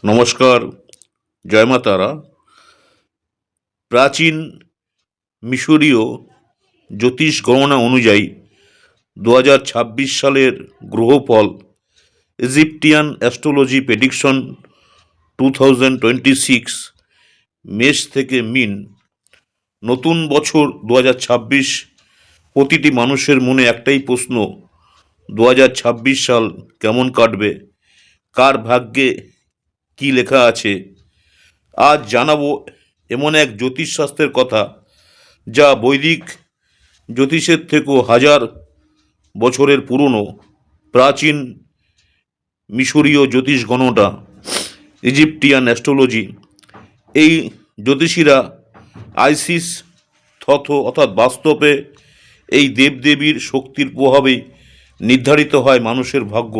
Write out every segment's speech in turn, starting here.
নমস্কার, জয় মা তারা। প্রাচীন মিশরীয় জ্যোতিষ গণনা অনুযায়ী 2026 সালের গ্রহফল, ইজিপ্টিয়ান অ্যাস্ট্রোলজি প্রেডিকশন 2026, মেষ থেকে মিন। নতুন বছর 2026, প্রতিটি মানুষের মনে একটাই প্রশ্ন: 2026 সাল কেমন কাটবে? কার ভাগ্যে কি লেখা আছে? আজ জানাবো এমন এক জ্যোতিষশাস্ত্রের কথা, যা বৈদিক জ্যোতিষের থেকেও হাজার বছরের পুরনো। প্রাচীন মিশরীয় জ্যোতিষ গণনা, ইজিপ্টিয়ান অ্যাস্ট্রোলজি। এই জ্যোতিষীরা আইসিস অর্থাৎ বাস্তবে এই দেবদেবীর শক্তির প্রভাবেই নির্ধারিত হয় মানুষের ভাগ্য।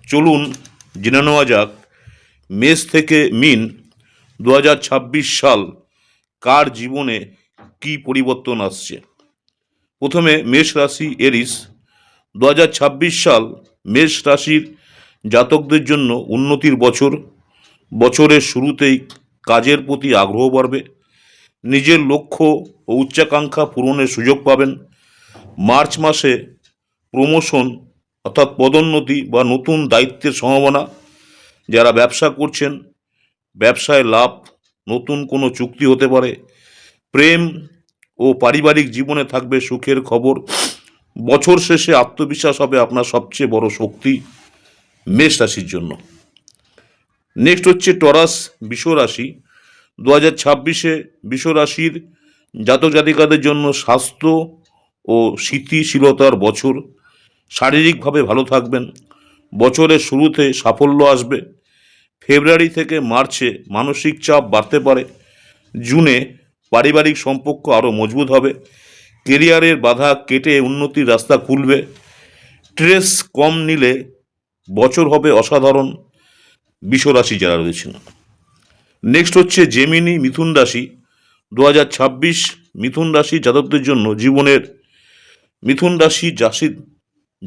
চলুন জেনে নেওয়া যাক, মেষ থেকে মিন 2026 সাল কার জীবনে কি পরিবর্তন আসছে। প্রথমে মেষ রাশি, এরিস। 2026 সাল মেষ রাশির জাতকদের জন্য উন্নতির বছর। বছরের শুরুতেই কাজের প্রতি আগ্রহ বাড়বে, নিজের লক্ষ্য ও উচ্চাকাঙ্ক্ষা পূরণের সুযোগ পাবেন। মার্চ মাসে প্রমোশন অর্থাৎ পদোন্নতি বা নতুন দায়িত্বের সম্ভাবনা। যারা ব্যবসা করছেন, ব্যবসায় লাভ, নতুন কোনো চুক্তি হতে পারে। প্রেম ও পারিবারিক জীবনে থাকবে সুখের খবর। বছর শেষে আত্মবিশ্বাস হবে আপনার সবচেয়ে বড় শক্তি মেষ রাশির জন্য। নেক্সট হচ্ছে টরাস, বৃষ রাশি। 2026-এ বৃষ রাশির জাতক জাতিকাদের জন্য স্বাস্থ্য ও স্থিতিশীলতার বছর। শারীরিকভাবে ভালো থাকবেন। বছরের শুরুতে সাফল্য আসবে। ফেব্রুয়ারি থেকে মার্চে মানসিক চাপ বাড়তে পারে। জুনে পারিবারিক সম্পর্ক আরও মজবুত হবে। কেরিয়ারের বাধা কেটে উন্নতির রাস্তা খুলবে। স্ট্রেস কম নিলে বছর হবে অসাধারণ বৃষ রাশি যারা রয়েছেন। নেক্সট হচ্ছে জেমিনি, মিথুন রাশি। 2026 মিথুন রাশি জাতকদের জন্য মিথুন রাশি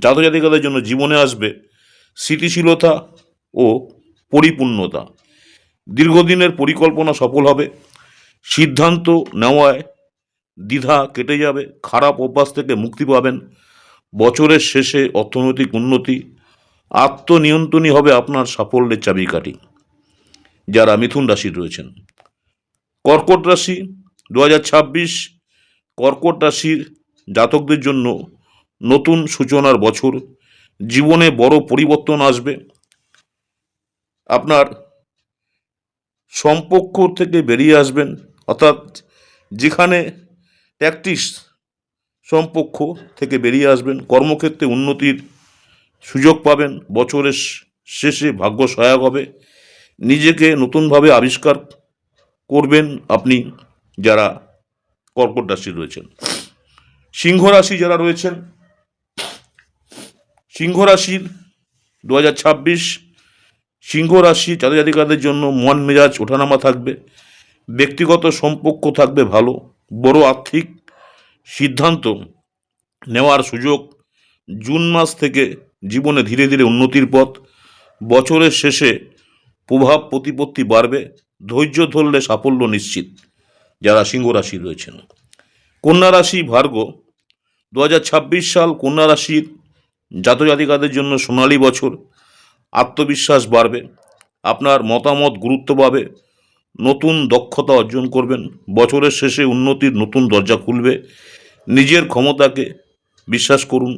জাতক জাতিকাদের জন্য জীবনে আসবে স্থিতিশীলতা ও পরিপূর্ণতা। দীর্ঘদিনের পরিকল্পনা সফল হবে। সিদ্ধান্ত নেওয়ায় দ্বিধা কেটে যাবে। খারাপ অভ্যাস থেকে মুক্তি পাবেন। বছরের শেষে অর্থনৈতিক উন্নতি। আত্মনিয়ন্ত্রণই হবে আপনার সাফল্যের চাবিকাঠি যারা মিথুন রাশির রয়েছেন। কর্কট রাশি। 2026 কর্কট রাশির জাতকদের জন্য নতুন সূচনার বছর। জীবনে বড় পরিবর্তন আসবে। আপনার সম্পর্ক থেকে বেরিয়ে আসবেন, অর্থাৎ যেখানে প্র্যাকটিস সম্পর্ক থেকে বেরিয়ে আসবেন। কর্মক্ষেত্রে উন্নতির সুযোগ পাবেন। বছরের শেষে ভাগ্য সহায়ক হবে। নিজেকে নতুনভাবে আবিষ্কার করবেন আপনি যারা কর্কট রাশি রয়েছেন। সিংহ রাশি যারা রয়েছেন, সিংহ রাশির 2026 সিংহ রাশি জাতক জাতিকাদের জন্য মন মেজাজ ওঠানামা থাকবে। ব্যক্তিগত সম্পর্ক থাকবে ভালো। বড় আর্থিক সিদ্ধান্ত নেওয়ার সুযোগ। জুন মাস থেকে জীবনে ধীরে ধীরে উন্নতির পথ। বছরের শেষে প্রভাব প্রতিপত্তি বাড়বে। ধৈর্য ধরলে সাফল্য নিশ্চিত যারা সিংহ রাশি রয়েছেন। কন্যা রাশি, ভার্গ। 2026 সাল কন্যা রাশির জাতক জাতিকাদের জন্য সোনালী বছর। আত্মবিশ্বাস বাড়বে। আপনার মতামত গুরুত্ব পাবে। নতুন দক্ষতা অর্জন করবেন। বছরের শেষে উন্নতির নতুন দরজা খুলবে। নিজের ক্ষমতাকে বিশ্বাস করুন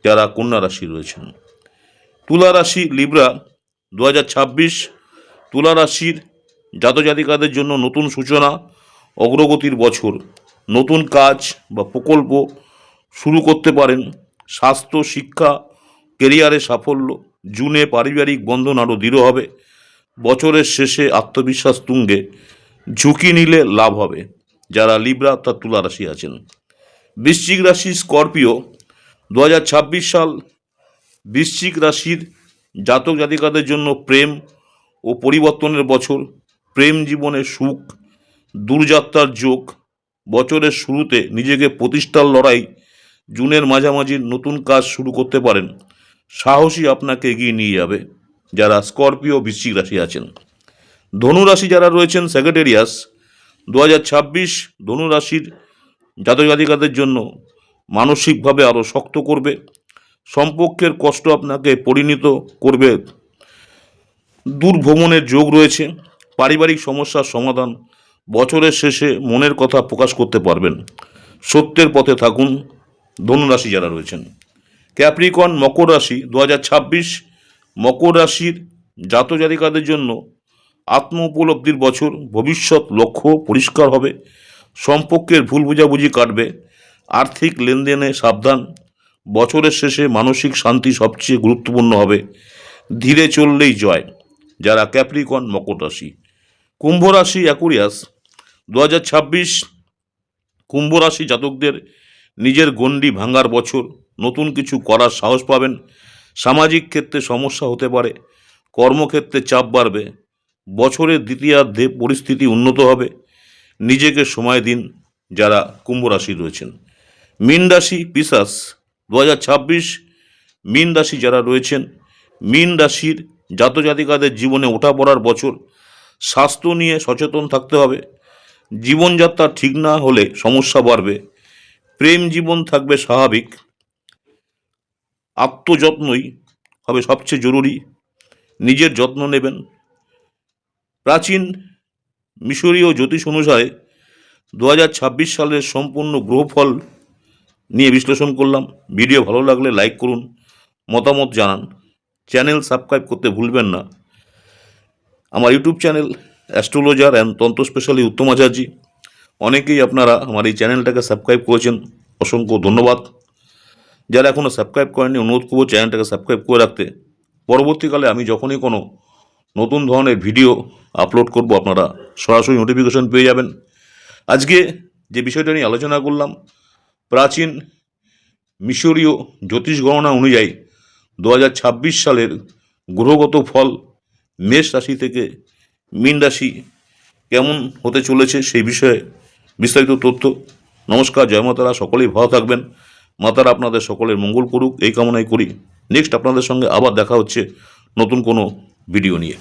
যারা কন্যা রাশি রয়েছেন। তুলা রাশি, লিব্রা। 2026 তুলা রাশির জাতক জাতিকাদের জন্য নতুন সূচনা, অগ্রগতির বছর। নতুন কাজ বা প্রকল্প শুরু করতে পারেন। স্বাস্থ্য, শিক্ষা, কেরিয়ারে সাফল্য। জুনে পারিবারিক বন্ধন আরও দৃঢ় হবে। বছরের শেষে আত্মবিশ্বাস তুঙ্গে। ঝুঁকি নিলে লাভ হবে যারা লিব্রা অর্থাৎ তুলা রাশি আছেন। বৃশ্চিক রাশি, স্করপিও। 2026 সাল বৃশ্চিক রাশির জাতক জাতিকাদের জন্য প্রেম ও পরিবর্তনের বছর। প্রেম জীবনে সুখ, দূরযাত্রার যোগ। বছরের শুরুতে নিজেকে প্রতিষ্ঠার লড়াই। জুনের মাঝামাঝি নতুন কাজ শুরু করতে পারেন। সাহসী আপনাকে এগিয়ে নিয়ে যাবে যারা স্করপিও বৃশ্চিক রাশি আছেন। ধনু রাশি যারা রয়েছেন সেক্রেটেরিয়াস, 2026 ধনু রাশির জাতক জাতিকাদের জন্য মানসিকভাবে আরও শক্ত করবে। সম্পর্কের কষ্ট আপনাকে পরিণত করবে। দূর ভ্রমণের যোগ রয়েছে। পারিবারিক সমস্যার সমাধান। বছরের শেষে মনের কথা প্রকাশ করতে পারবেন। সত্যের পথে থাকুন ধনু রাশি যারা রয়েছেন। ক্যাপ্রিকন মকর রাশি, 2026 মকর রাশির জাতক জাতিকাদের জন্য আত্ম উপলব্ধির বছর। ভবিষ্যৎ লক্ষ্য পরিষ্কার হবে। সম্পর্কের ভুল বোঝাবুঝি কাটবে। আর্থিক লেনদেনে সাবধান। বছরের শেষে মানসিক শান্তি সবচেয়ে গুরুত্বপূর্ণ হবে। ধীরে চললেই জয় যারা ক্যাপ্রিকন মকর রাশি। কুম্ভ রাশি অ্যাকুরিয়াস, 2026 কুম্ভ রাশি জাতকদের নিজের গণ্ডি ভাঙার বছর। নতুন কিছু করার সাহস পাবেন। সামাজিক ক্ষেত্রে সমস্যা হতে পারে। কর্মক্ষেত্রে চাপ বাড়বে। বছরের দ্বিতীয়ার্ধে পরিস্থিতি উন্নত হবে। নিজেকে সময় দিন যারা কুম্ভ রাশি রয়েছেন। মীন রাশি পিশাচ, 2026 মীন রাশি যারা রয়েছেন, মীন রাশির জাতক জাতিকাদের জীবনে ওঠাপড়ার বছর। স্বাস্থ্য নিয়ে সচেতন থাকতে হবে। জীবনযাত্রা ঠিক না হলে সমস্যা বাড়বে। প্রেম জীবন থাকবে স্বাভাবিক। আত্মযত্নই হবে সবচেয়ে জরুরি। নিজের যত্ন নেবেন। প্রাচীন মিশরীয় জ্যোতিষ অনুসারে 2026 সালের সম্পূর্ণ গ্রহফল নিয়ে বিশ্লেষণ করলাম। ভিডিও ভালো লাগলে লাইক করুন, মতামত জানান। চ্যানেল সাবস্ক্রাইব করতে ভুলবেন না। আমার ইউটিউব চ্যানেল অ্যাস্ট্রোলজার অ্যান্ড তন্ত্র স্পেশালি উত্তম আচার্যি। অনেকেই আপনারা আমার এই চ্যানেলটাকে সাবস্ক্রাইব করেছেন, অসংখ্য ধন্যবাদ। যারা এখনও সাবস্ক্রাইব করেননি অনুরোধ করবো চ্যানেলটাকে সাবস্ক্রাইব করে রাখতে। পরবর্তীকালে আমি যখনই কোনো নতুন ধরনের ভিডিও আপলোড করব আপনারা সরাসরি নোটিফিকেশন পেয়ে যাবেন। আজকে যে বিষয়টা নিয়ে আলোচনা করলাম, প্রাচীন মিশরীয় জ্যোতিষ গণনা অনুযায়ী 2026 সালের গ্রহগত ফল মেষ রাশি থেকে মীন রাশি কেমন হতে চলেছে সেই বিষয়ে বিস্তারিত তথ্য। নমস্কার, জয় মাতারা। সকলেই ভালো থাকবেন। মাতারা আপনাদের সকলের মঙ্গল করুক এই কামনাই করি। নেক্সট আপনাদের সঙ্গে আবার দেখা হচ্ছে নতুন কোনো ভিডিও নিয়ে।